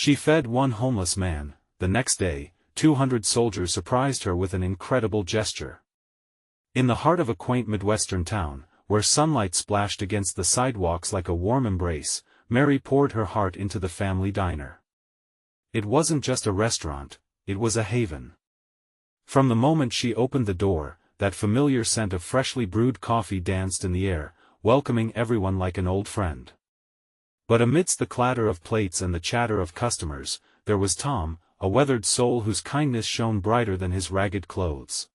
She fed one homeless man. The next day, 200 soldiers surprised her with an incredible gesture. In the heart of a quaint Midwestern town, where sunlight splashed against the sidewalks like a warm embrace, Mary poured her heart into the family diner. It wasn't just a restaurant, it was a haven. From the moment she opened the door, that familiar scent of freshly brewed coffee danced in the air, welcoming everyone like an old friend. But amidst the clatter of plates and the chatter of customers, there was Tom, a weathered soul whose kindness shone brighter than his ragged clothes.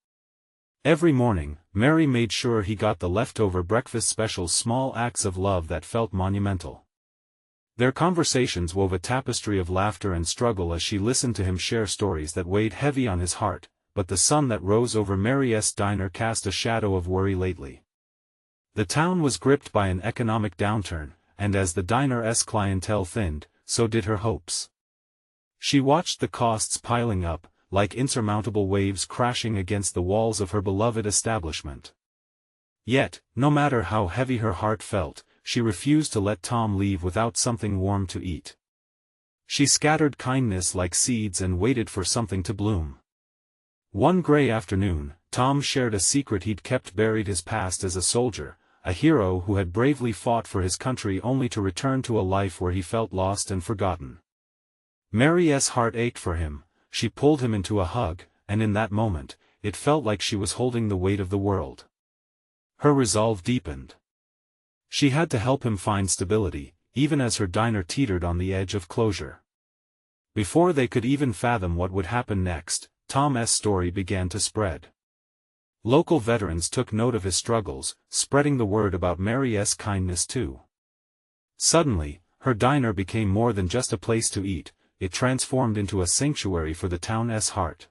Every morning, Mary made sure he got the leftover breakfast special, small acts of love that felt monumental. Their conversations wove a tapestry of laughter and struggle as she listened to him share stories that weighed heavy on his heart, but the sun that rose over Mary's diner cast a shadow of worry lately. The town was gripped by an economic downturn, and as the diner's clientele thinned, so did her hopes. She watched the costs piling up, like insurmountable waves crashing against the walls of her beloved establishment. Yet, no matter how heavy her heart felt, she refused to let Tom leave without something warm to eat. She scattered kindness like seeds and waited for something to bloom. One gray afternoon, Tom shared a secret he'd kept buried: his past as a soldier, a hero who had bravely fought for his country only to return to a life where he felt lost and forgotten. Mary's heart ached for him. She pulled him into a hug, and in that moment, it felt like she was holding the weight of the world. Her resolve deepened. She had to help him find stability, even as her diner teetered on the edge of closure. Before they could even fathom what would happen next, Tom's story began to spread. Local veterans took note of his struggles, spreading the word about Mary's kindness too. Suddenly, her diner became more than just a place to eat. It transformed into a sanctuary for the town's heart.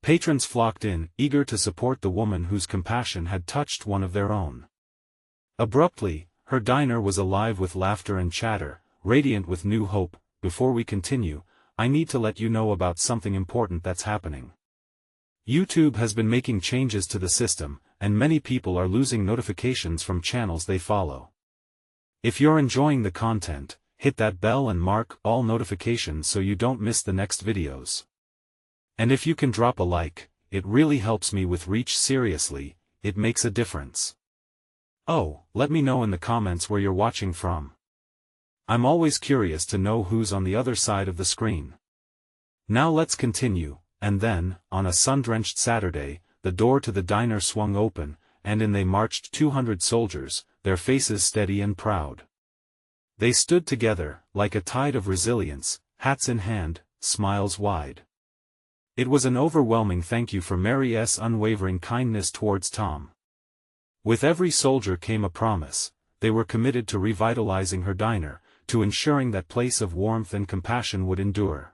Patrons flocked in, eager to support the woman whose compassion had touched one of their own. Abruptly, her diner was alive with laughter and chatter, radiant with new hope. Before we continue, I need to let you know about something important that's happening. YouTube has been making changes to the system, and many people are losing notifications from channels they follow. If you're enjoying the content, hit that bell and mark all notifications so you don't miss the next videos. And if you can drop a like, it really helps me with reach. Seriously, it makes a difference. Oh, let me know in the comments where you're watching from. I'm always curious to know who's on the other side of the screen. Now let's continue. And then, on a sun-drenched Saturday, the door to the diner swung open, and in they marched 200 soldiers, their faces steady and proud. They stood together, like a tide of resilience, hats in hand, smiles wide. It was an overwhelming thank you for Mary's unwavering kindness towards Tom. With every soldier came a promise: they were committed to revitalizing her diner, to ensuring that place of warmth and compassion would endure.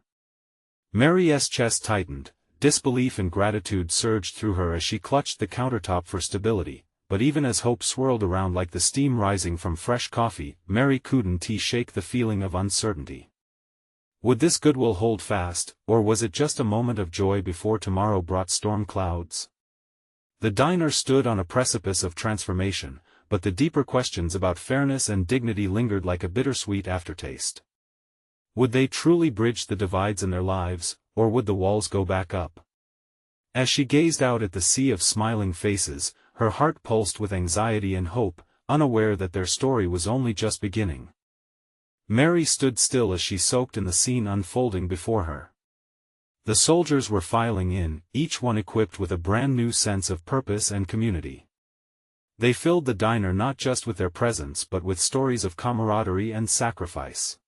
Mary's chest tightened, disbelief and gratitude surged through her as she clutched the countertop for stability, but even as hope swirled around like the steam rising from fresh coffee, Mary couldn't shake the feeling of uncertainty. Would this goodwill hold fast, or was it just a moment of joy before tomorrow brought storm clouds? The diner stood on a precipice of transformation, but the deeper questions about fairness and dignity lingered like a bittersweet aftertaste. Would they truly bridge the divides in their lives, or would the walls go back up? As she gazed out at the sea of smiling faces, her heart pulsed with anxiety and hope, unaware that their story was only just beginning. Mary stood still as she soaked in the scene unfolding before her. The soldiers were filing in, each one equipped with a brand new sense of purpose and community. They filled the diner not just with their presence but with stories of camaraderie and sacrifice.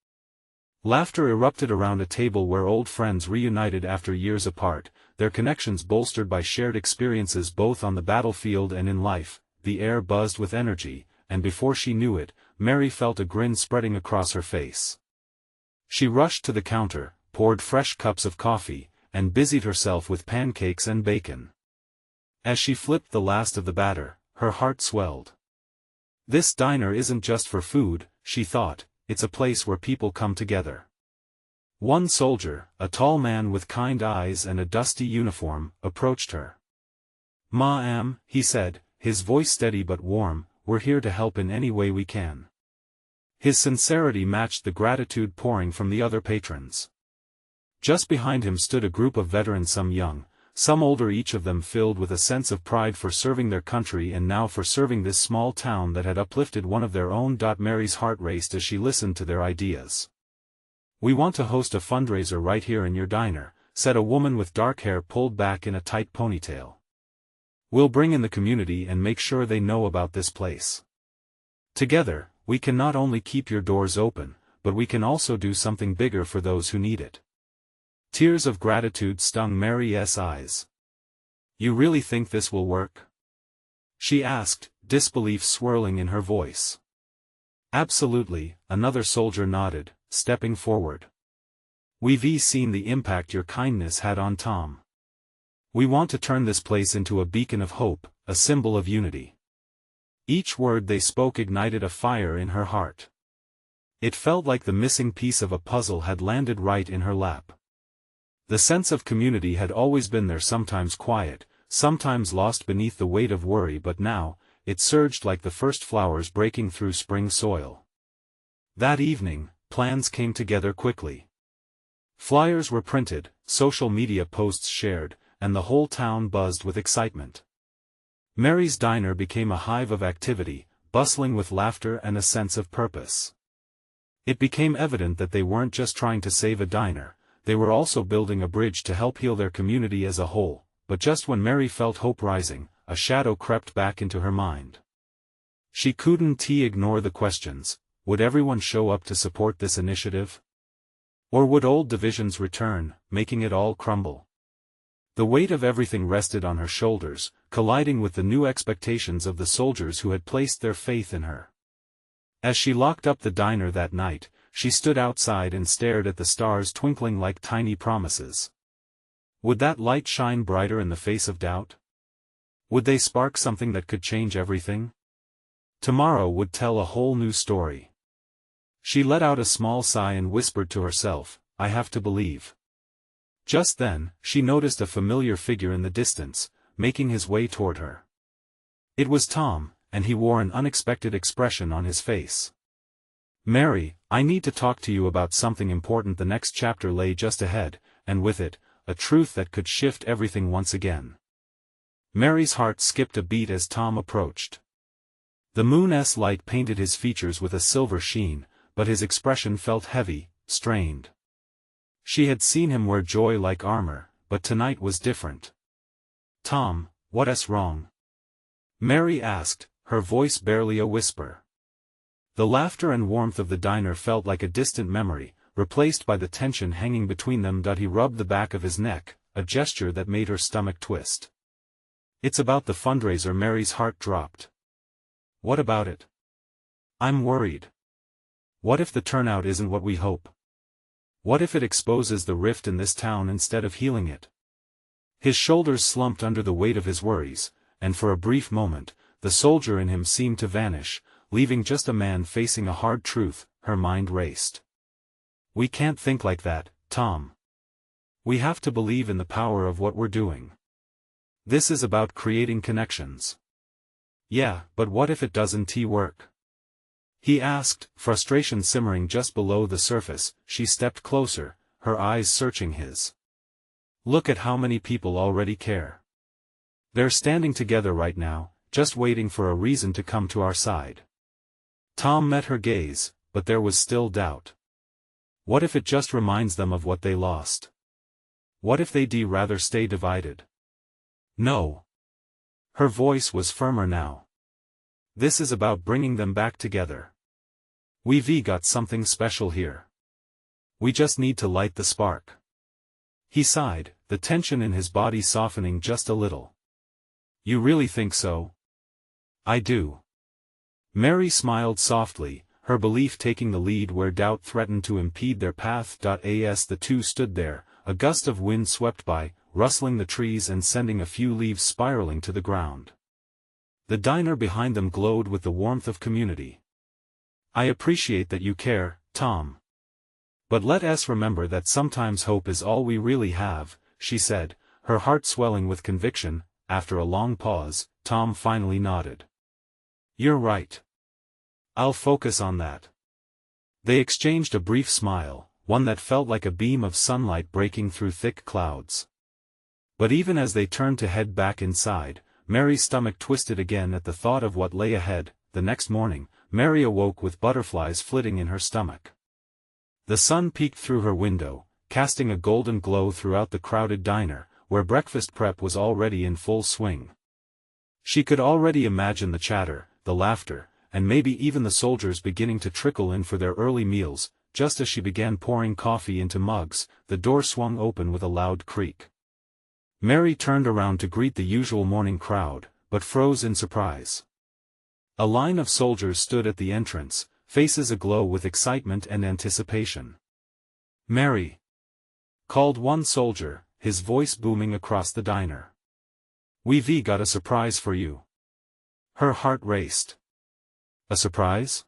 Laughter erupted around a table where old friends reunited after years apart, their connections bolstered by shared experiences both on the battlefield and in life. The air buzzed with energy, and before she knew it, Mary felt a grin spreading across her face. She rushed to the counter, poured fresh cups of coffee, and busied herself with pancakes and bacon. As she flipped the last of the batter, her heart swelled. This diner isn't just for food, she thought, it's a place where people come together. One soldier, a tall man with kind eyes and a dusty uniform, approached her. "Ma'am," he said, his voice steady but warm, "we're here to help in any way we can." His sincerity matched the gratitude pouring from the other patrons. Just behind him stood a group of veterans, some young, some older, each of them filled with a sense of pride for serving their country and now for serving this small town that had uplifted one of their own. Mary's heart raced as she listened to their ideas. "We want to host a fundraiser right here in your diner," said a woman with dark hair pulled back in a tight ponytail. "We'll bring in the community and make sure they know about this place. Together, we can not only keep your doors open, but we can also do something bigger for those who need it." Tears of gratitude stung Mary's eyes. "You really think this will work?" she asked, disbelief swirling in her voice. "Absolutely," another soldier nodded, stepping forward. "We've seen the impact your kindness had on Tom. We want to turn this place into a beacon of hope, a symbol of unity." Each word they spoke ignited a fire in her heart. It felt like the missing piece of a puzzle had landed right in her lap. The sense of community had always been there, sometimes quiet, sometimes lost beneath the weight of worry, but now, it surged like the first flowers breaking through spring soil. That evening, plans came together quickly. Flyers were printed, social media posts shared, and the whole town buzzed with excitement. Mary's diner became a hive of activity, bustling with laughter and a sense of purpose. It became evident that they weren't just trying to save a diner, they were also building a bridge to help heal their community as a whole. But just when Mary felt hope rising, a shadow crept back into her mind. She couldn't ignore the questions: would everyone show up to support this initiative? Or would old divisions return, making it all crumble? The weight of everything rested on her shoulders, colliding with the new expectations of the soldiers who had placed their faith in her. As she locked up the diner that night, she stood outside and stared at the stars twinkling like tiny promises. Would that light shine brighter in the face of doubt? Would they spark something that could change everything? Tomorrow would tell a whole new story. She let out a small sigh and whispered to herself, "I have to believe." Just then, she noticed a familiar figure in the distance, making his way toward her. It was Tom, and he wore an unexpected expression on his face. "Mary, I need to talk to you about something important." The next chapter lay just ahead, and with it, a truth that could shift everything once again. Mary's heart skipped a beat as Tom approached. The moon's light painted his features with a silver sheen, but his expression felt heavy, strained. She had seen him wear joy like armor, but tonight was different. "Tom, what's wrong?" Mary asked, her voice barely a whisper. The laughter and warmth of the diner felt like a distant memory, replaced by the tension hanging between them. He rubbed the back of his neck, a gesture that made her stomach twist. "It's about the fundraiser." Mary's heart dropped. "What about it?" "I'm worried. What if the turnout isn't what we hope? What if it exposes the rift in this town instead of healing it?" His shoulders slumped under the weight of his worries, and for a brief moment, the soldier in him seemed to vanish, leaving just a man facing a hard truth. Her mind raced. "We can't think like that, Tom. We have to believe in the power of what we're doing. This is about creating connections." "Yeah, but what if it doesn't work?" he asked, frustration simmering just below the surface. She stepped closer, her eyes searching his. "Look at how many people already care. They're standing together right now, just waiting for a reason to come to our side." Tom met her gaze, but there was still doubt. What if it just reminds them of what they lost? What if they'd rather stay divided? "No." Her voice was firmer now. "This is about bringing them back together. We've got something special here. We just need to light the spark." He sighed, the tension in his body softening just a little. "You really think so?" "I do." Mary smiled softly, her belief taking the lead where doubt threatened to impede their path. As the two stood there, a gust of wind swept by, rustling the trees and sending a few leaves spiraling to the ground. The diner behind them glowed with the warmth of community. "I appreciate that you care, Tom. But let us remember that sometimes hope is all we really have," she said, her heart swelling with conviction. After a long pause, Tom finally nodded. "You're right. I'll focus on that." They exchanged a brief smile, one that felt like a beam of sunlight breaking through thick clouds. But even as they turned to head back inside, Mary's stomach twisted again at the thought of what lay ahead. The next morning, Mary awoke with butterflies flitting in her stomach. The sun peeked through her window, casting a golden glow throughout the crowded diner, where breakfast prep was already in full swing. She could already imagine the chatter, the laughter, and maybe even the soldiers beginning to trickle in for their early meals. Just as she began pouring coffee into mugs, the door swung open with a loud creak. Mary turned around to greet the usual morning crowd, but froze in surprise. A line of soldiers stood at the entrance, faces aglow with excitement and anticipation. "Mary!" called one soldier, his voice booming across the diner. "We've got a surprise for you." Her heart raced. "A surprise?"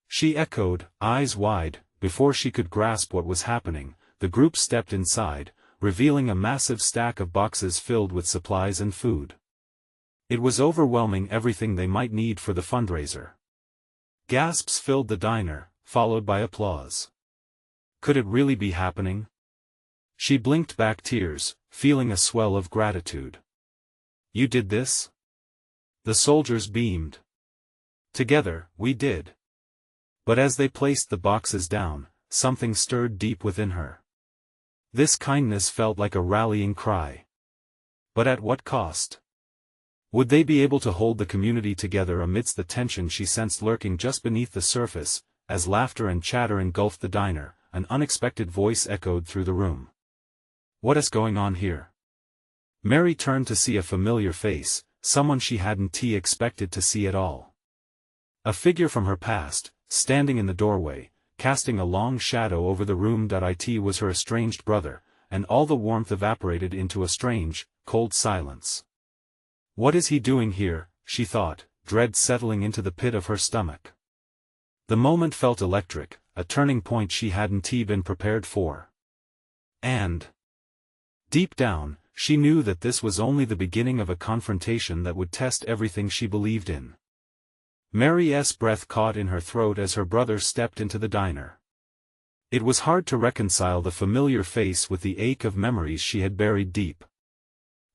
she echoed, eyes wide. Before she could grasp what was happening, the group stepped inside, revealing a massive stack of boxes filled with supplies and food. It was overwhelming, everything they might need for the fundraiser. Gasps filled the diner, followed by applause. Could it really be happening? She blinked back tears, feeling a swell of gratitude. "You did this?" The soldiers beamed. "Together, we did." But as they placed the boxes down, something stirred deep within her. This kindness felt like a rallying cry. But at what cost? Would they be able to hold the community together amidst the tension she sensed lurking just beneath the surface? As laughter and chatter engulfed the diner, an unexpected voice echoed through the room. "What is going on here?" Mary turned to see a familiar face, someone she hadn't expected to see at all. A figure from her past, standing in the doorway, casting a long shadow over the room. It was her estranged brother, and all the warmth evaporated into a strange, cold silence. What is he doing here, she thought, dread settling into the pit of her stomach. The moment felt electric, a turning point she hadn't been prepared for. And deep down, she knew that this was only the beginning of a confrontation that would test everything she believed in. Mary's breath caught in her throat as her brother stepped into the diner. It was hard to reconcile the familiar face with the ache of memories she had buried deep.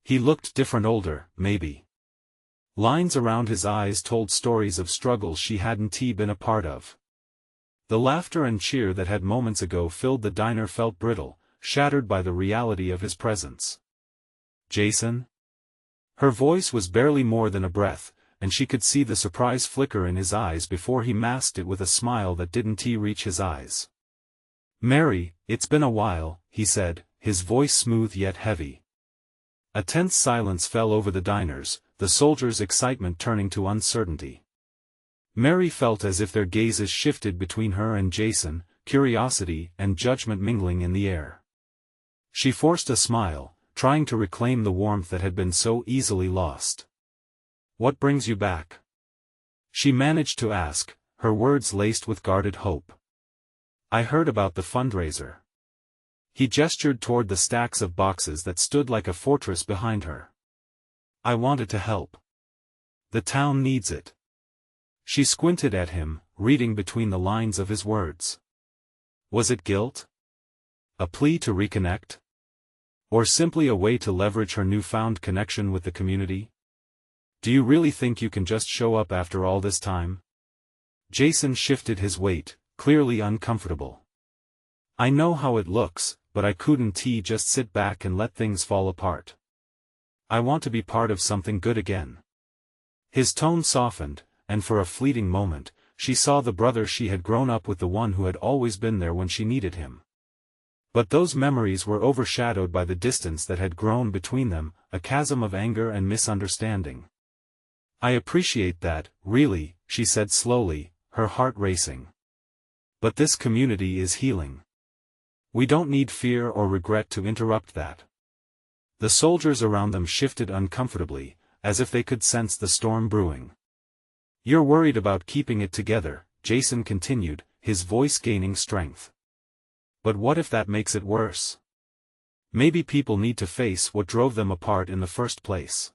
He looked different, older, maybe. Lines around his eyes told stories of struggles she hadn't been a part of. The laughter and cheer that had moments ago filled the diner felt brittle, shattered by the reality of his presence. "Jason?" Her voice was barely more than a breath, and she could see the surprise flicker in his eyes before he masked it with a smile that didn't reach his eyes. "Mary, it's been a while," he said, his voice smooth yet heavy. A tense silence fell over the diners, the soldiers' excitement turning to uncertainty. Mary felt as if their gazes shifted between her and Jason, curiosity and judgment mingling in the air. She forced a smile, trying to reclaim the warmth that had been so easily lost. "What brings you back?" she managed to ask, her words laced with guarded hope. "I heard about the fundraiser." He gestured toward the stacks of boxes that stood like a fortress behind her. "I wanted to help. The town needs it." She squinted at him, reading between the lines of his words. Was it guilt? A plea to reconnect? Or simply a way to leverage her newfound connection with the community? "Do you really think you can just show up after all this time?" Jason shifted his weight, clearly uncomfortable. "I know how it looks, but I couldn't just sit back and let things fall apart. I want to be part of something good again." His tone softened, and for a fleeting moment, she saw the brother she had grown up with, the one who had always been there when she needed him. But those memories were overshadowed by the distance that had grown between them, a chasm of anger and misunderstanding. "I appreciate that, really," she said slowly, her heart racing. "But this community is healing. We don't need fear or regret to interrupt that." The soldiers around them shifted uncomfortably, as if they could sense the storm brewing. "You're worried about keeping it together," Jason continued, his voice gaining strength. "But what if that makes it worse? Maybe people need to face what drove them apart in the first place."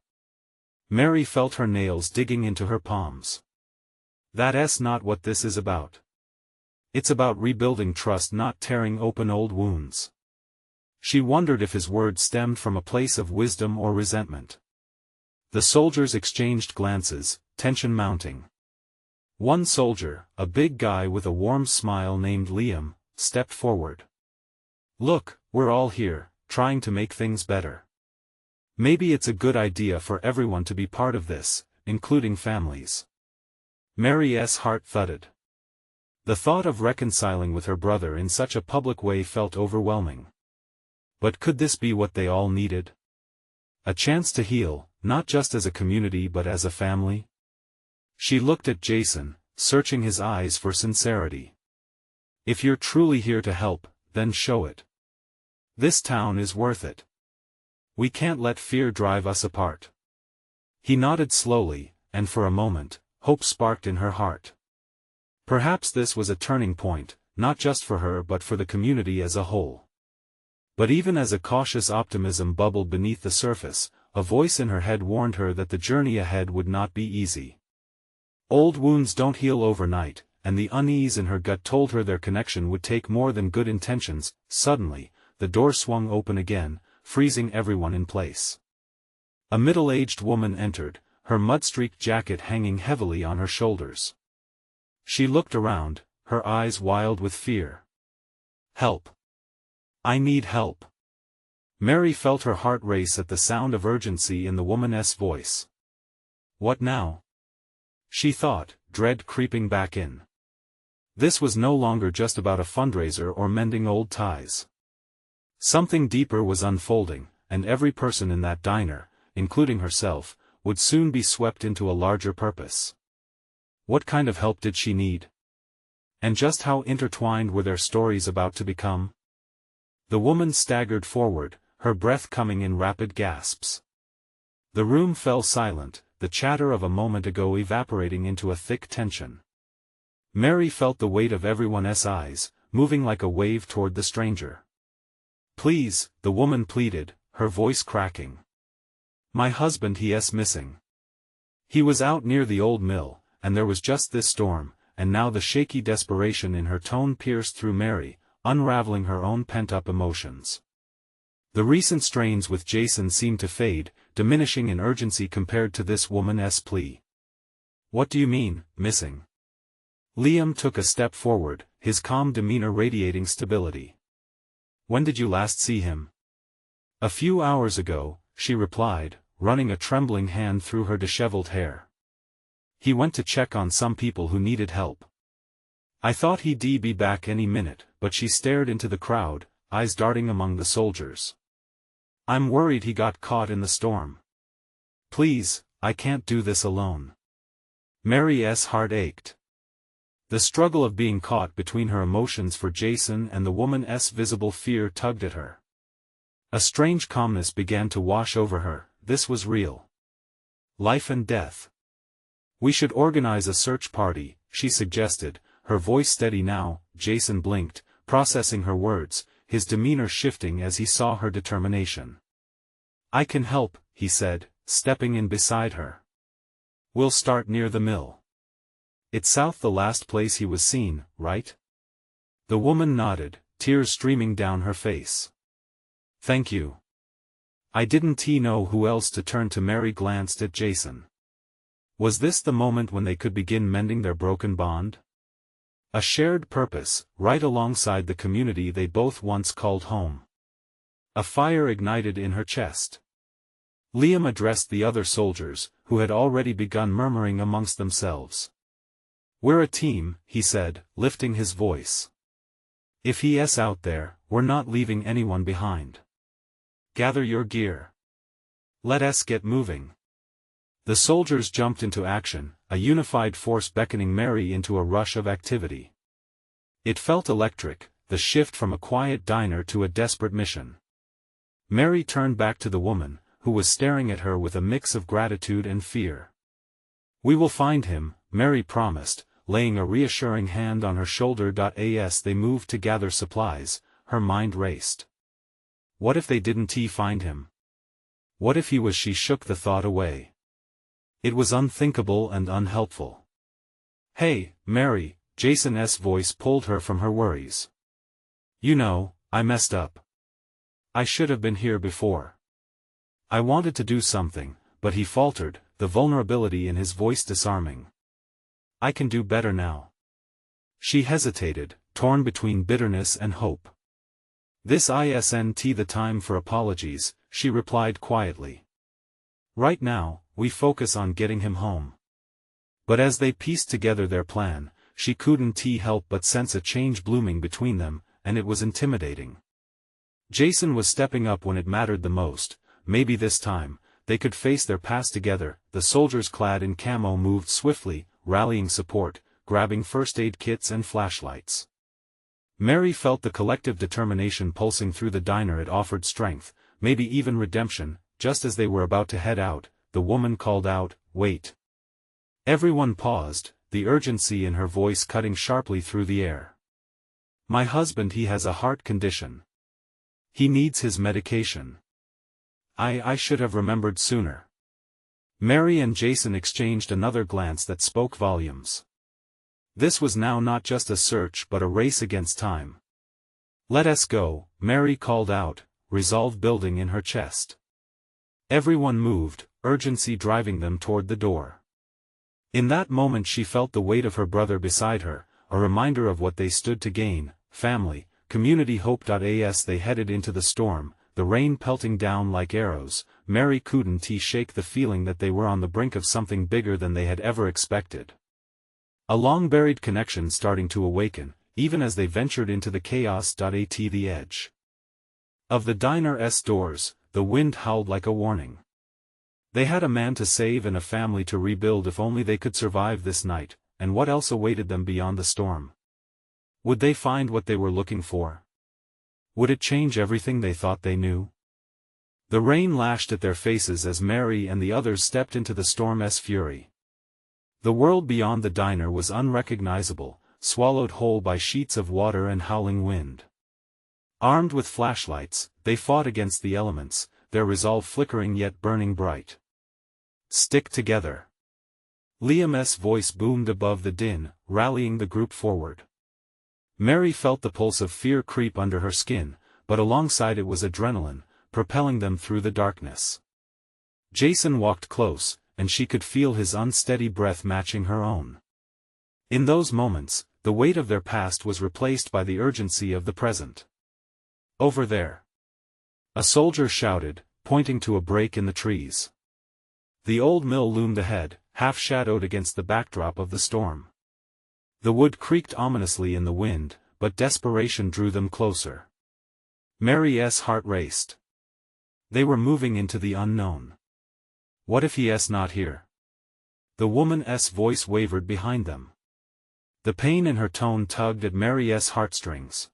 Mary felt her nails digging into her palms. "That's not what this is about. It's about rebuilding trust, not tearing open old wounds. She wondered if his words stemmed from a place of wisdom or resentment. The soldiers exchanged glances, tension mounting. One soldier, a big guy with a warm smile named Liam, stepped forward. "Look, we're all here, trying to make things better. Maybe it's a good idea for everyone to be part of this, including families." Mary's heart thudded. The thought of reconciling with her brother in such a public way felt overwhelming. But could this be what they all needed? A chance to heal, not just as a community but as a family? She looked at Jason, searching his eyes for sincerity. "If you're truly here to help, then show it. This town is worth it. We can't let fear drive us apart." He nodded slowly, and for a moment, hope sparked in her heart. Perhaps this was a turning point, not just for her but for the community as a whole. But even as a cautious optimism bubbled beneath the surface, a voice in her head warned her that the journey ahead would not be easy. Old wounds don't heal overnight, and the unease in her gut told her their connection would take more than good intentions. Suddenly, the door swung open again, freezing everyone in place. A middle-aged woman entered, her mud-streaked jacket hanging heavily on her shoulders. She looked around, her eyes wild with fear. "Help! I need help!" Mary felt her heart race at the sound of urgency in the woman's voice. "What now?" she thought, dread creeping back in. This was no longer just about a fundraiser or mending old ties. Something deeper was unfolding, and every person in that diner, including herself, would soon be swept into a larger purpose. What kind of help did she need? And just how intertwined were their stories about to become? The woman staggered forward, her breath coming in rapid gasps. The room fell silent, the chatter of a moment ago evaporating into a thick tension. Mary felt the weight of everyone's eyes, moving like a wave toward the stranger. "Please," the woman pleaded, her voice cracking. "My husband, he's missing. He was out near the old mill, and there was just this storm," and now the shaky desperation in her tone pierced through Mary, unraveling her own pent-up emotions. The recent strains with Jason seemed to fade, diminishing in urgency compared to this woman's plea. "What do you mean, missing?" Liam took a step forward, his calm demeanor radiating stability. "When did you last see him?" "A few hours ago," she replied, running a trembling hand through her disheveled hair. "He went to check on some people who needed help. I thought he'd be back any minute," but she stared into the crowd, eyes darting among the soldiers. "I'm worried he got caught in the storm. Please, I can't do this alone." Mary's heart ached. The struggle of being caught between her emotions for Jason and the woman's visible fear tugged at her. A strange calmness began to wash over her. This was real. Life and death. "We should organize a search party," she suggested, her voice steady now. Jason blinked, processing her words, his demeanor shifting as he saw her determination. "I can help," he said, stepping in beside her. "We'll start near the mill. It's south, the last place he was seen, right?" The woman nodded, tears streaming down her face. "Thank you. I didn't know who else to turn to." Mary glanced at Jason. Was this the moment when they could begin mending their broken bond? A shared purpose, right alongside the community they both once called home. A fire ignited in her chest. Liam addressed the other soldiers, who had already begun murmuring amongst themselves. "We're a team," he said, lifting his voice. "If he's out there, we're not leaving anyone behind. Gather your gear. Let us get moving." The soldiers jumped into action, a unified force beckoning Mary into a rush of activity. It felt electric, the shift from a quiet diner to a desperate mission. Mary turned back to the woman, who was staring at her with a mix of gratitude and fear. "We will find him," Mary promised, laying a reassuring hand on her shoulder. As they moved to gather supplies, her mind raced. What if they didn't find him? What if he was? She shook the thought away. It was unthinkable and unhelpful. "Hey, Mary, Jason's voice pulled her from her worries. "You know, I messed up. I should have been here before. I wanted to do something," but he faltered, the vulnerability in his voice disarming. "I can do better now." She hesitated, torn between bitterness and hope. "This isn't the time for apologies," she replied quietly. "Right now, we focus on getting him home." But as they pieced together their plan, she couldn't help but sense a change blooming between them, and it was intimidating. Jason was stepping up when it mattered the most. Maybe this time, they could face their past together. The soldiers clad in camo moved swiftly, rallying support, grabbing first aid kits and flashlights. Mary felt the collective determination pulsing through the diner. It offered strength, maybe even redemption. Just as they were about to head out, the woman called out, "Wait." Everyone paused, the urgency in her voice cutting sharply through the air. "My husband, he has a heart condition. He needs his medication. I should have remembered sooner." Mary and Jason exchanged another glance that spoke volumes. This was now not just a search but a race against time. "Let us go," Mary called out, resolve building in her chest. Everyone moved, urgency driving them toward the door. In that moment she felt the weight of her brother beside her, a reminder of what they stood to gain: family, community, hope. As they headed into the storm, the rain pelting down like arrows, Mary couldn't shake the feeling that they were on the brink of something bigger than they had ever expected. A long-buried connection starting to awaken, even as they ventured into the chaos. At the edge of the diner's doors, the wind howled like a warning. They had a man to save and a family to rebuild if only they could survive this night, and what else awaited them beyond the storm? Would they find what they were looking for? Would it change everything they thought they knew? The rain lashed at their faces as Mary and the others stepped into the storm's fury. The world beyond the diner was unrecognizable, swallowed whole by sheets of water and howling wind. Armed with flashlights, they fought against the elements, their resolve flickering yet burning bright. "Stick together." Liam's voice boomed above the din, rallying the group forward. Mary felt the pulse of fear creep under her skin, but alongside it was adrenaline, propelling them through the darkness. Jason walked close, and she could feel his unsteady breath matching her own. In those moments, the weight of their past was replaced by the urgency of the present. "Over there!" a soldier shouted, pointing to a break in the trees. The old mill loomed ahead, half-shadowed against the backdrop of the storm. The wood creaked ominously in the wind, but desperation drew them closer. Mary's heart raced. They were moving into the unknown. What if he's not here? The woman's voice wavered behind them. The pain in her tone tugged at Mary's heartstrings.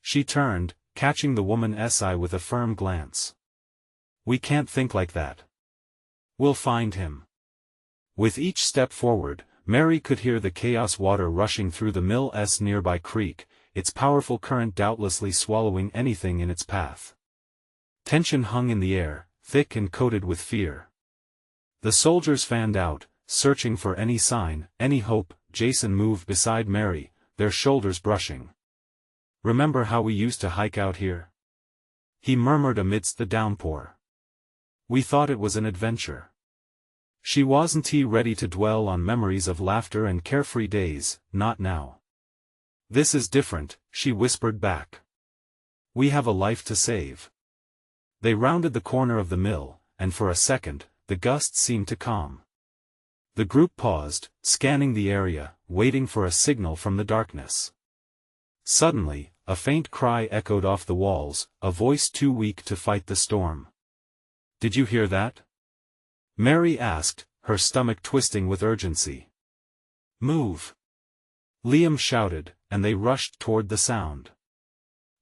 She turned, catching the woman's eye with a firm glance. "We can't think like that. We'll find him." With each step forward, Mary could hear the chaos water rushing through the mill's nearby creek, its powerful current doubtlessly swallowing anything in its path. Tension hung in the air, thick and coated with fear. The soldiers fanned out, searching for any sign, any hope. Jason moved beside Mary, their shoulders brushing. "Remember how we used to hike out here?" he murmured amidst the downpour. "We thought it was an adventure." She wasn't ready to dwell on memories of laughter and carefree days, not now. "This is different," she whispered back. "We have a life to save." They rounded the corner of the mill, and for a second, the gusts seemed to calm. The group paused, scanning the area, waiting for a signal from the darkness. Suddenly, a faint cry echoed off the walls, a voice too weak to fight the storm. "Did you hear that?" Mary asked, her stomach twisting with urgency. "Move!" Liam shouted, and they rushed toward the sound.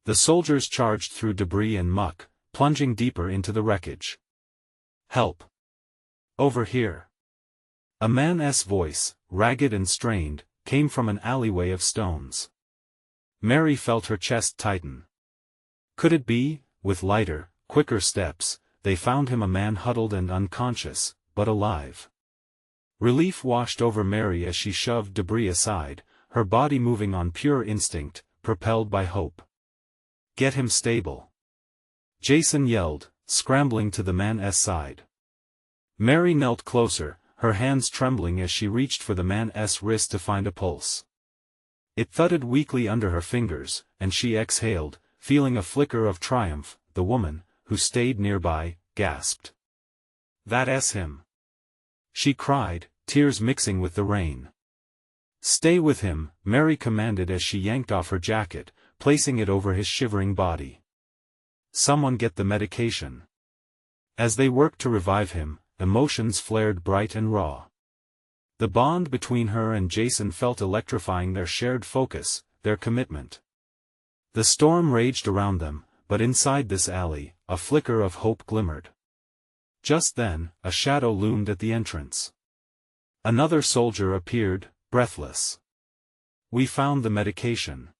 The soldiers charged through debris and muck, plunging deeper into the wreckage. "Help! Over here!" A man's voice, ragged and strained, came from an alleyway of stones. Mary felt her chest tighten. Could it be? With lighter, quicker steps, they found him, a man huddled and unconscious, but alive. Relief washed over Mary as she shoved debris aside, her body moving on pure instinct, propelled by hope. "Get him stable!" Jason yelled, scrambling to the man's side. Mary knelt closer, her hands trembling as she reached for the man's wrist to find a pulse. It thudded weakly under her fingers, and she exhaled, feeling a flicker of triumph. The woman, who stayed nearby, gasped. "That's him!" she cried, tears mixing with the rain. "Stay with him," Mary commanded as she yanked off her jacket, placing it over his shivering body. "Someone get the medication." As they worked to revive him, emotions flared bright and raw. The bond between her and Jason felt electrifying, their shared focus, their commitment. The storm raged around them, but inside this alley, a flicker of hope glimmered. Just then, a shadow loomed at the entrance. Another soldier appeared, breathless. "We found the medication,"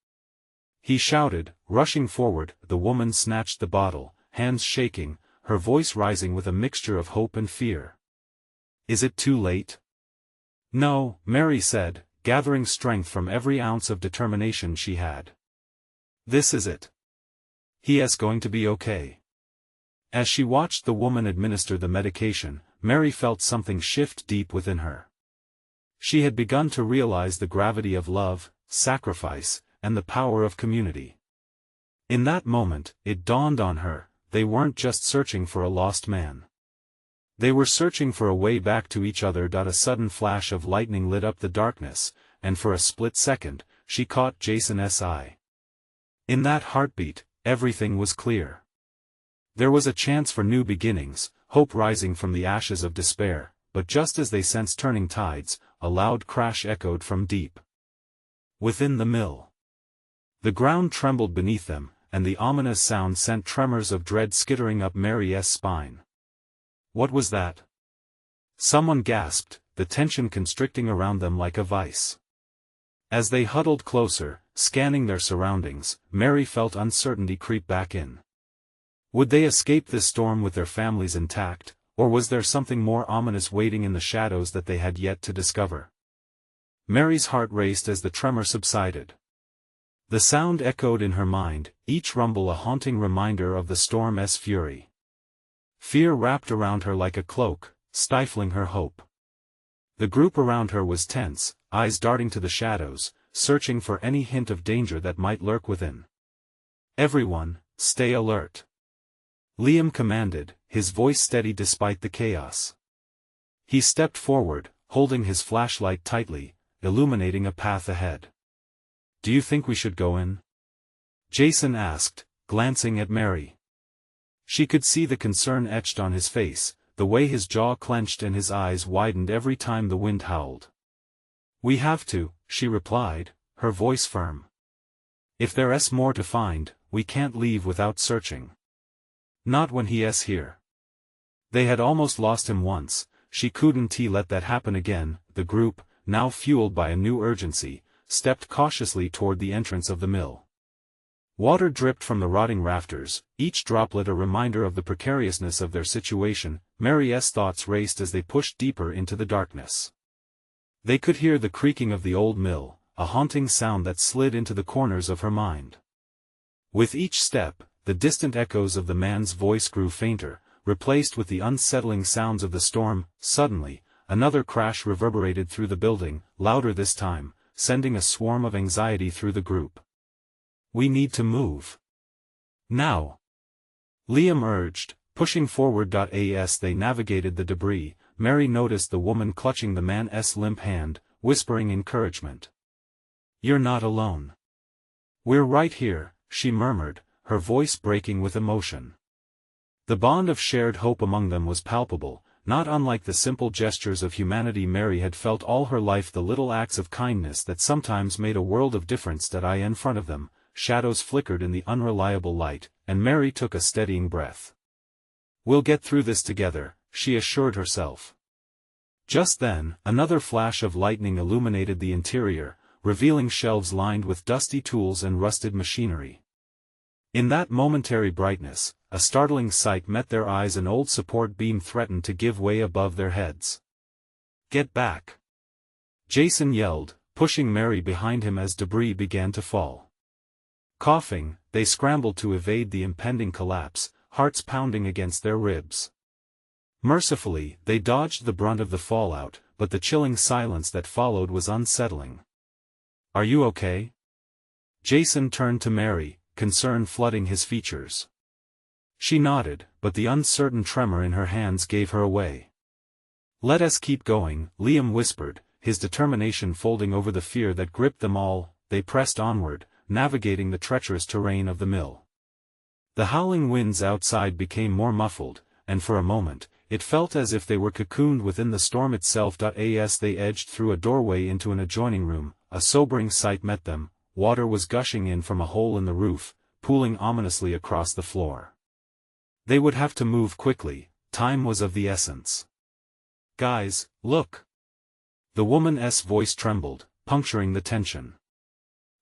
he shouted, rushing forward. The woman snatched the bottle, hands shaking, her voice rising with a mixture of hope and fear. "Is it too late?" "No," Mary said, gathering strength from every ounce of determination she had. "This is it. He is going to be okay." As she watched the woman administer the medication, Mary felt something shift deep within her. She had begun to realize the gravity of love, sacrifice, and the power of community. In that moment, it dawned on her, they weren't just searching for a lost man. They were searching for a way back to each other. A sudden flash of lightning lit up the darkness, and for a split second, she caught Jason's eye. In that heartbeat, everything was clear. There was a chance for new beginnings, hope rising from the ashes of despair, but just as they sensed turning tides, a loud crash echoed from deep within the mill. The ground trembled beneath them, and the ominous sound sent tremors of dread skittering up Mary's spine. What was that? Someone gasped, the tension constricting around them like a vice. As they huddled closer, scanning their surroundings, Mary felt uncertainty creep back in. Would they escape this storm with their families intact, or was there something more ominous waiting in the shadows that they had yet to discover? Mary's heart raced as the tremor subsided. The sound echoed in her mind, each rumble a haunting reminder of the storm's fury. Fear wrapped around her like a cloak, stifling her hope. The group around her was tense, eyes darting to the shadows, searching for any hint of danger that might lurk within. "Everyone, stay alert," Liam commanded, his voice steady despite the chaos. He stepped forward, holding his flashlight tightly, illuminating a path ahead. "Do you think we should go in?" Jason asked, glancing at Mary. She could see the concern etched on his face, the way his jaw clenched and his eyes widened every time the wind howled. "We have to," she replied, her voice firm. "If there's more to find, we can't leave without searching. Not when he's here." They had almost lost him once, she couldn't let that happen again. The group, now fueled by a new urgency, stepped cautiously toward the entrance of the mill. Water dripped from the rotting rafters, each droplet a reminder of the precariousness of their situation. Mary's thoughts raced as they pushed deeper into the darkness. They could hear the creaking of the old mill, a haunting sound that slid into the corners of her mind. With each step, the distant echoes of the man's voice grew fainter, replaced with the unsettling sounds of the storm. Suddenly, another crash reverberated through the building, louder this time, sending a swarm of anxiety through the group. "We need to move. Now," Liam urged, pushing forward. As they navigated the debris, Mary noticed the woman clutching the man's limp hand, whispering encouragement. "You're not alone. We're right here," she murmured, her voice breaking with emotion. The bond of shared hope among them was palpable, not unlike the simple gestures of humanity Mary had felt all her life, the little acts of kindness that sometimes made a world of difference. In front of them, shadows flickered in the unreliable light, and Mary took a steadying breath. "We'll get through this together," she assured herself. Just then, another flash of lightning illuminated the interior, revealing shelves lined with dusty tools and rusted machinery. In that momentary brightness, a startling sight met their eyes. An old support beam threatened to give way above their heads. "Get back!" Jason yelled, pushing Mary behind him as debris began to fall. Coughing, they scrambled to evade the impending collapse, hearts pounding against their ribs. Mercifully, they dodged the brunt of the fallout, but the chilling silence that followed was unsettling. "Are you okay?" Jason turned to Mary, concern flooding his features. She nodded, but the uncertain tremor in her hands gave her away. "Let us keep going," Liam whispered, his determination folding over the fear that gripped them all. They pressed onward, navigating the treacherous terrain of the mill. The howling winds outside became more muffled, and for a moment, it felt as if they were cocooned within the storm itself. As they edged through a doorway into an adjoining room, a sobering sight met them. Water was gushing in from a hole in the roof, pooling ominously across the floor. They would have to move quickly, time was of the essence. "Guys, look!" The woman's voice trembled, puncturing the tension.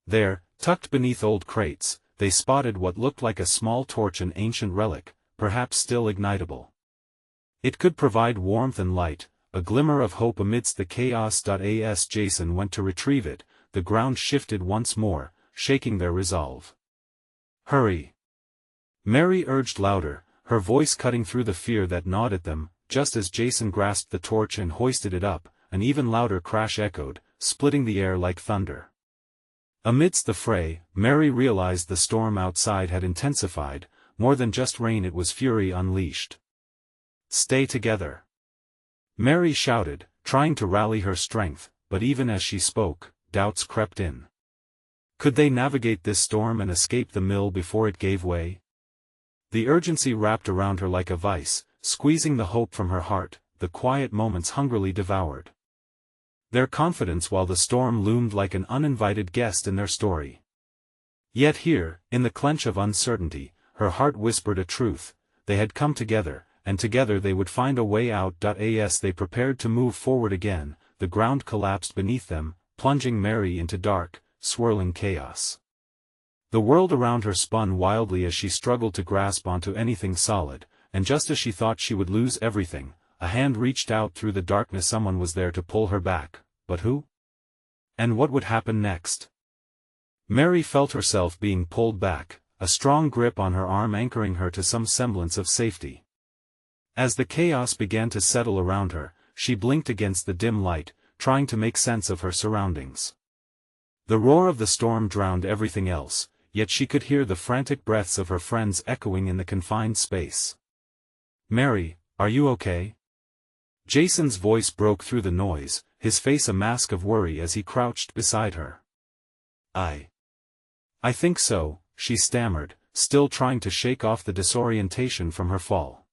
There, tucked beneath old crates, they spotted what looked like a small torch, an ancient relic, perhaps still ignitable. It could provide warmth and light, a glimmer of hope amidst the chaos. As Jason went to retrieve it, the ground shifted once more, shaking their resolve. "Hurry!" Mary urged louder, her voice cutting through the fear that gnawed at them. Just as Jason grasped the torch and hoisted it up, an even louder crash echoed, splitting the air like thunder. Amidst the fray, Mary realized the storm outside had intensified. More than just rain, it was fury unleashed. "Stay together!" Mary shouted, trying to rally her strength, but even as she spoke, doubts crept in. Could they navigate this storm and escape the mill before it gave way? The urgency wrapped around her like a vice, squeezing the hope from her heart. The quiet moments hungrily devoured their confidence while the storm loomed like an uninvited guest in their story. Yet here, in the clench of uncertainty, her heart whispered a truth: they had come together, and together they would find a way out. As they prepared to move forward again, the ground collapsed beneath them, plunging Mary into dark, swirling chaos. The world around her spun wildly as she struggled to grasp onto anything solid, and just as she thought she would lose everything, a hand reached out through the darkness. Someone was there to pull her back, but who? And what would happen next? Mary felt herself being pulled back, a strong grip on her arm anchoring her to some semblance of safety. As the chaos began to settle around her, she blinked against the dim light, trying to make sense of her surroundings. The roar of the storm drowned everything else, yet she could hear the frantic breaths of her friends echoing in the confined space. "Mary, are you okay?" Jason's voice broke through the noise, his face a mask of worry as he crouched beside her. I think so," she stammered, still trying to shake off the disorientation from her fall.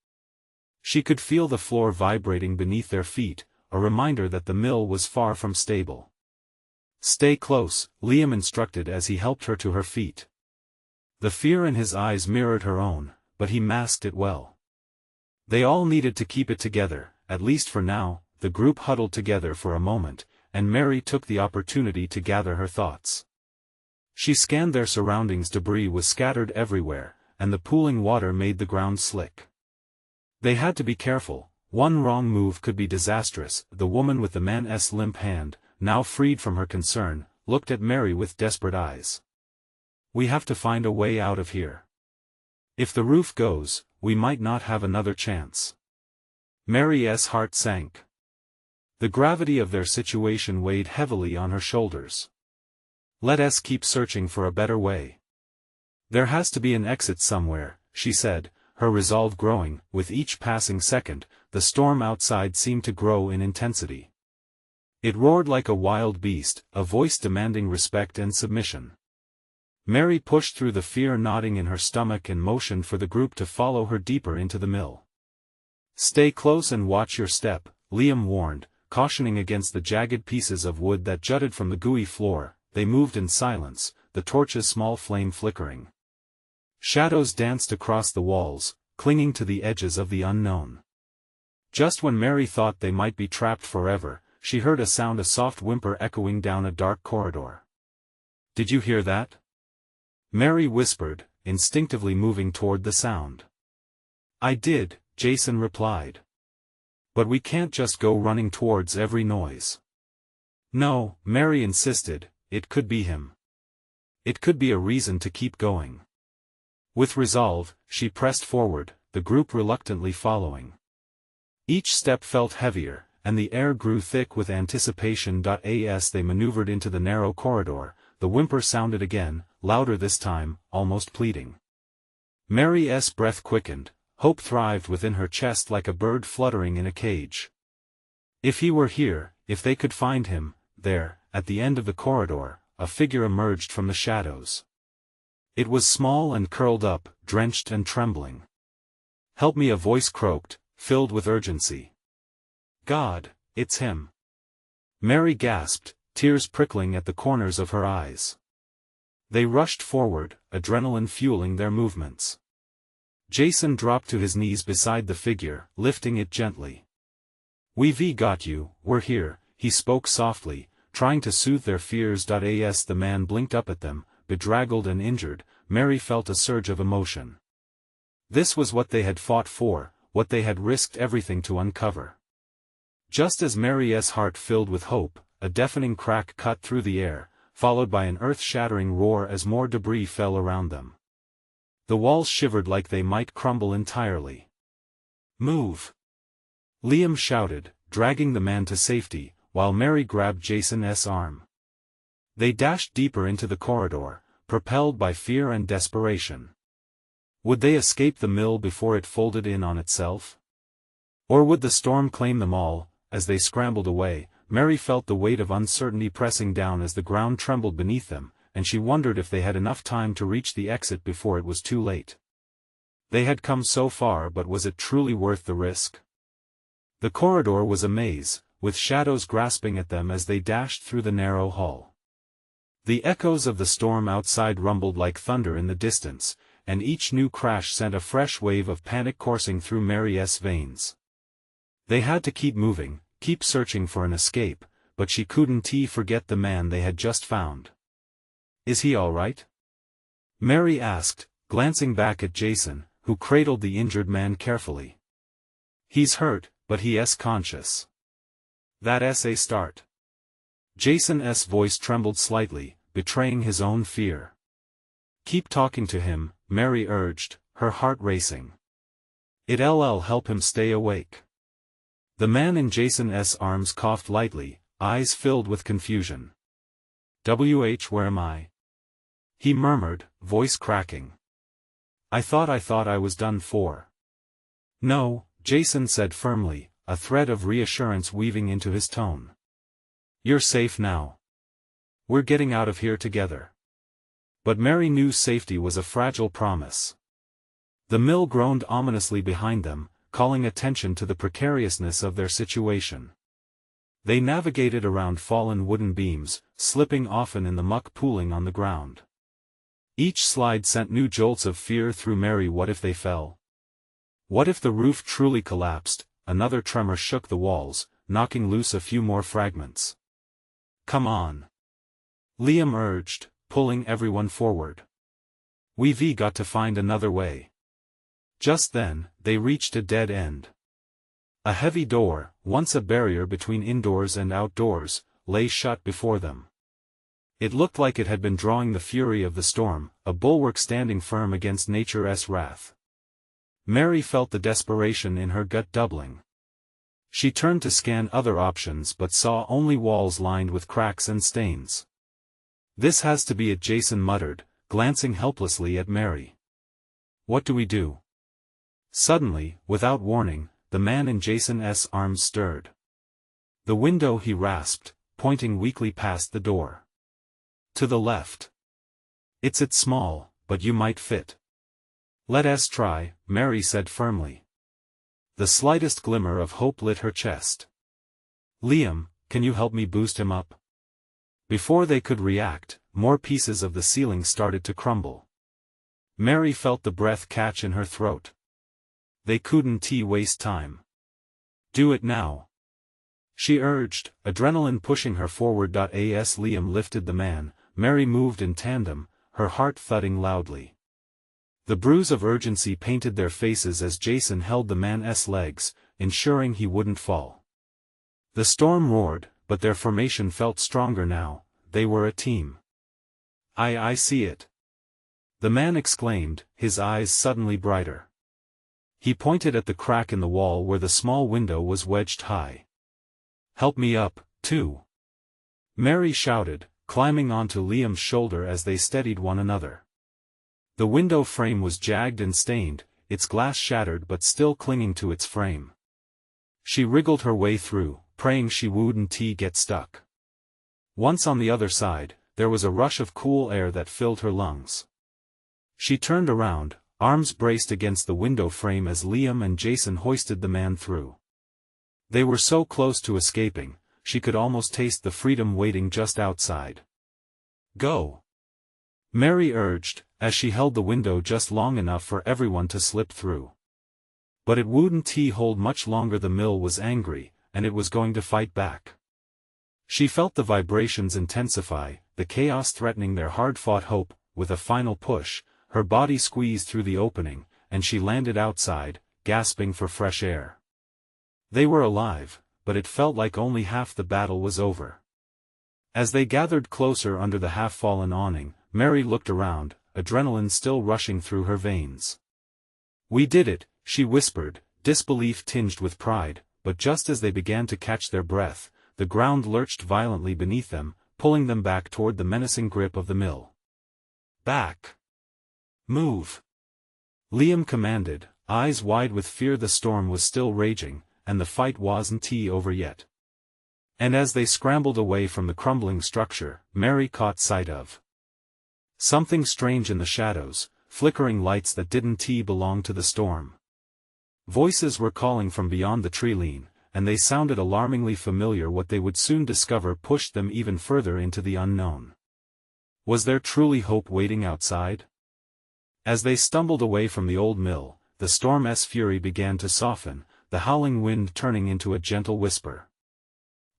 She could feel the floor vibrating beneath their feet, a reminder that the mill was far from stable. "Stay close," Liam instructed as he helped her to her feet. The fear in his eyes mirrored her own, but he masked it well. They all needed to keep it together, at least for now. The group huddled together for a moment, and Mary took the opportunity to gather her thoughts. She scanned their surroundings. Debris was scattered everywhere, and the pooling water made the ground slick. They had to be careful. One wrong move could be disastrous. The woman with the man's limp hand, now freed from her concern, looked at Mary with desperate eyes. "We have to find a way out of here. If the roof goes, we might not have another chance." Mary's heart sank. The gravity of their situation weighed heavily on her shoulders. "Let us keep searching for a better way. There has to be an exit somewhere," she said, her resolve growing. With each passing second, the storm outside seemed to grow in intensity. It roared like a wild beast, a voice demanding respect and submission. Mary pushed through the fear knotting in her stomach and motioned for the group to follow her deeper into the mill. "Stay close and watch your step," Liam warned, cautioning against the jagged pieces of wood that jutted from the gooey floor. They moved in silence, the torch's small flame flickering. Shadows danced across the walls, clinging to the edges of the unknown. Just when Mary thought they might be trapped forever, she heard a sound, a soft whimper echoing down a dark corridor. "Did you hear that?" Mary whispered, instinctively moving toward the sound. "I did," Jason replied. "But we can't just go running towards every noise. No, Mary insisted, it could be him. It could be a reason to keep going. With resolve, she pressed forward, the group reluctantly following. Each step felt heavier, and the air grew thick with anticipation. As they maneuvered into the narrow corridor, the whimper sounded again, louder this time, almost pleading. Mary's breath quickened, hope thrived within her chest like a bird fluttering in a cage. If he were here, if they could find him, there, at the end of the corridor, a figure emerged from the shadows. It was small and curled up, drenched and trembling. "Help me," a voice croaked, filled with urgency. "God, it's him." Mary gasped, tears prickling at the corners of her eyes. They rushed forward, adrenaline fueling their movements. Jason dropped to his knees beside the figure, lifting it gently. "We've got you, we're here," he spoke softly, trying to soothe their fears. As the man blinked up at them, bedraggled and injured, Mary felt a surge of emotion. This was what they had fought for, what they had risked everything to uncover. Just as Mary's heart filled with hope, a deafening crack cut through the air, followed by an earth-shattering roar as more debris fell around them. The walls shivered like they might crumble entirely. "Move!" Liam shouted, dragging the man to safety, while Mary grabbed Jason's arm. They dashed deeper into the corridor, propelled by fear and desperation. Would they escape the mill before it folded in on itself? Or would the storm claim them all? As they scrambled away, Mary felt the weight of uncertainty pressing down as the ground trembled beneath them, and she wondered if they had enough time to reach the exit before it was too late. They had come so far, but was it truly worth the risk? The corridor was a maze, with shadows grasping at them as they dashed through the narrow hall. The echoes of the storm outside rumbled like thunder in the distance, and each new crash sent a fresh wave of panic coursing through Mary's veins. They had to keep moving, keep searching for an escape, but she couldn't forget the man they had just found. "Is he all right?" Mary asked, glancing back at Jason, who cradled the injured man carefully. "He's hurt, but he's conscious. That's a start." Jason's voice trembled slightly, betraying his own fear. "Keep talking to him," Mary urged, her heart racing. "It'll help him stay awake." The man in Jason's arms coughed lightly, eyes filled with confusion. Where am I?" he murmured, voice cracking. I thought I was done for." "No," Jason said firmly, a thread of reassurance weaving into his tone. "You're safe now. We're getting out of here together." But Mary knew safety was a fragile promise. The mill groaned ominously behind them, calling attention to the precariousness of their situation. They navigated around fallen wooden beams, slipping often in the muck pooling on the ground. Each slide sent new jolts of fear through Mary. What if they fell? What if the roof truly collapsed? Another tremor shook the walls, knocking loose a few more fragments. "Come on," Liam urged, pulling everyone forward. "We've got to find another way." Just then, they reached a dead end. A heavy door, once a barrier between indoors and outdoors, lay shut before them. It looked like it had been drawing the fury of the storm, a bulwark standing firm against nature's wrath. Mary felt the desperation in her gut doubling. She turned to scan other options but saw only walls lined with cracks and stains. "This has to be it," Jason muttered, glancing helplessly at Mary. "What do we do?" Suddenly, without warning, the man in Jason's arms stirred. "The window," he rasped, pointing weakly past the door. "To the left. It's small, but you might fit." "Let us try," Mary said firmly. The slightest glimmer of hope lit her chest. "Liam, can you help me boost him up?" Before they could react, more pieces of the ceiling started to crumble. Mary felt the breath catch in her throat. They couldn't waste time. "Do it now," she urged, adrenaline pushing her forward. As Liam lifted the man, Mary moved in tandem, her heart thudding loudly. The bruise of urgency painted their faces as Jason held the man's legs, ensuring he wouldn't fall. The storm roared, but their formation felt stronger now. They were a team. I see it," the man exclaimed, his eyes suddenly brighter. He pointed at the crack in the wall where the small window was wedged high. "Help me up, too," Mary shouted, climbing onto Liam's shoulder as they steadied one another. The window frame was jagged and stained, its glass shattered but still clinging to its frame. She wriggled her way through, praying she wouldn't get stuck. Once on the other side, there was a rush of cool air that filled her lungs. She turned around, arms braced against the window frame as Liam and Jason hoisted the man through. They were so close to escaping, she could almost taste the freedom waiting just outside. "Go," Mary urged, as she held the window just long enough for everyone to slip through. But it wouldn't hold much longer. The mill was angry, and it was going to fight back. She felt the vibrations intensify, the chaos threatening their hard-fought hope. With a final push, her body squeezed through the opening, and she landed outside, gasping for fresh air. They were alive, but it felt like only half the battle was over. As they gathered closer under the half-fallen awning, Mary looked around, adrenaline still rushing through her veins. "We did it," she whispered, disbelief tinged with pride, but just as they began to catch their breath, the ground lurched violently beneath them, pulling them back toward the menacing grip of the mill. "Back! Move!" Liam commanded, eyes wide with fear. The storm was still raging, and the fight wasn't over yet. And as they scrambled away from the crumbling structure, Mary caught sight of something strange in the shadows, flickering lights that didn't belong to the storm. Voices were calling from beyond the tree-line, and they sounded alarmingly familiar. What they would soon discover pushed them even further into the unknown. Was there truly hope waiting outside? As they stumbled away from the old mill, the storm's fury began to soften, the howling wind turning into a gentle whisper.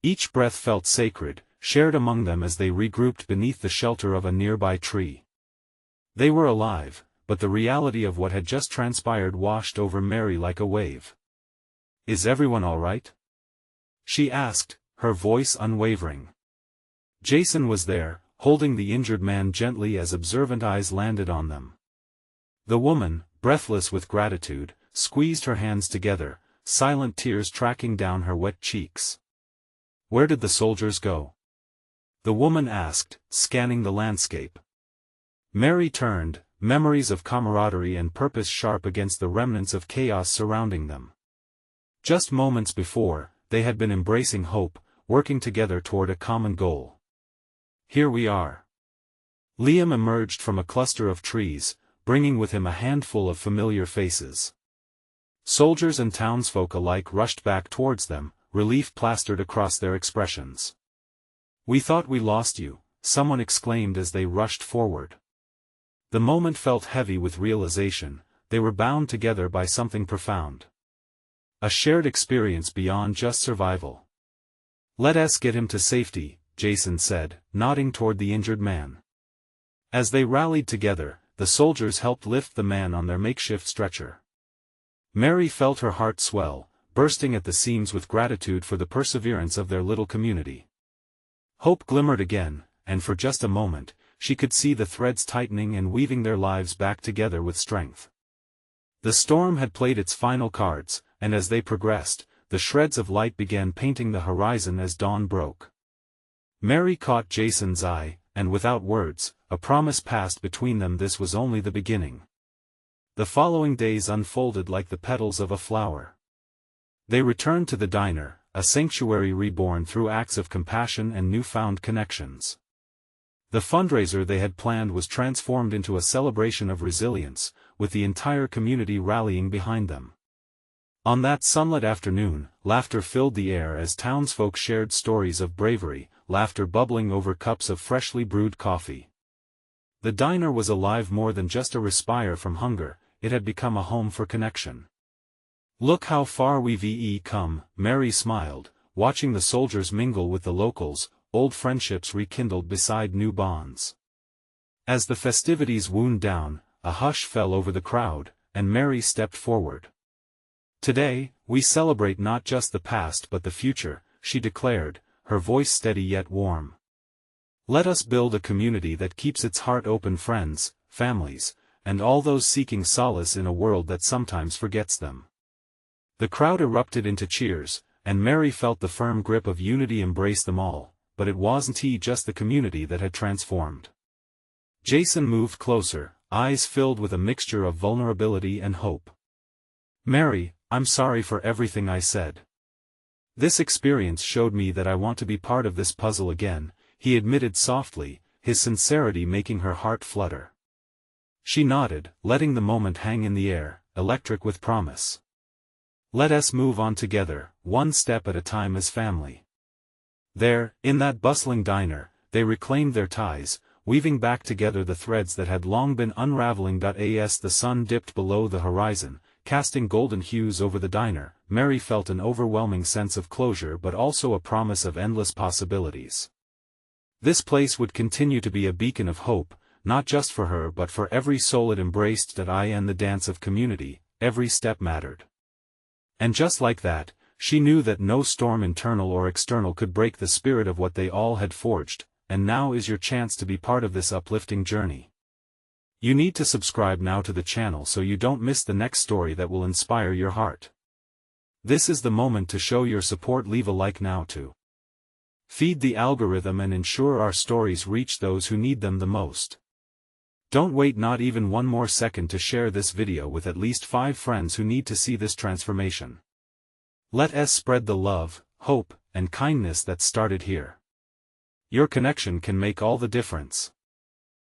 Each breath felt sacred, shared among them as they regrouped beneath the shelter of a nearby tree. They were alive, but the reality of what had just transpired washed over Mary like a wave. "Is everyone all right?" she asked, her voice unwavering. Jason was there, holding the injured man gently as observant eyes landed on them. The woman, breathless with gratitude, squeezed her hands together, silent tears tracking down her wet cheeks. "Where did the soldiers go?" the woman asked, scanning the landscape. Mary turned, memories of camaraderie and purpose sharp against the remnants of chaos surrounding them. Just moments before, they had been embracing hope, working together toward a common goal. "Here we are." Liam emerged from a cluster of trees, bringing with him a handful of familiar faces. Soldiers and townsfolk alike rushed back towards them, relief plastered across their expressions. "We thought we lost you," someone exclaimed as they rushed forward. The moment felt heavy with realization, they were bound together by something profound. A shared experience beyond just survival. "Let us get him to safety," Jason said, nodding toward the injured man. As they rallied together, the soldiers helped lift the man on their makeshift stretcher. Mary felt her heart swell, bursting at the seams with gratitude for the perseverance of their little community. Hope glimmered again, and for just a moment, she could see the threads tightening and weaving their lives back together with strength. The storm had played its final cards, and as they progressed, the shreds of light began painting the horizon as dawn broke. Mary caught Jason's eye, and without words, a promise passed between them. This was only the beginning. The following days unfolded like the petals of a flower. They returned to the diner, a sanctuary reborn through acts of compassion and newfound connections. The fundraiser they had planned was transformed into a celebration of resilience, with the entire community rallying behind them. On that sunlit afternoon, laughter filled the air as townsfolk shared stories of bravery, laughter bubbling over cups of freshly brewed coffee. The diner was alive more than just a respite from hunger, it had become a home for connection. "Look how far we've come," Mary smiled, watching the soldiers mingle with the locals, old friendships rekindled beside new bonds. As the festivities wound down, a hush fell over the crowd, and Mary stepped forward. "Today, we celebrate not just the past but the future," she declared, her voice steady yet warm. Let us build a community that keeps its heart open, friends, families, and all those seeking solace in a world that sometimes forgets them. The crowd erupted into cheers, and Mary felt the firm grip of unity embrace them all, but it wasn't just the community that had transformed. Jason moved closer, eyes filled with a mixture of vulnerability and hope. "Mary, I'm sorry for everything I said. This experience showed me that I want to be part of this puzzle again," he admitted softly, his sincerity making her heart flutter. She nodded, letting the moment hang in the air, electric with promise. "Let us move on together, one step at a time as family." There, in that bustling diner, they reclaimed their ties, weaving back together the threads that had long been unraveling. As the sun dipped below the horizon, casting golden hues over the diner, Mary felt an overwhelming sense of closure but also a promise of endless possibilities. This place would continue to be a beacon of hope, not just for her but for every soul it embraced. In the dance of community, every step mattered. And just like that, she knew that no storm internal or external could break the spirit of what they all had forged, and now is your chance to be part of this uplifting journey. You need to subscribe now to the channel so you don't miss the next story that will inspire your heart. This is the moment to show your support. Leave a like now to feed the algorithm and ensure our stories reach those who need them the most. Don't wait not even one more second to share this video with at least 5 friends who need to see this transformation. Let us spread the love, hope, and kindness that started here. Your connection can make all the difference.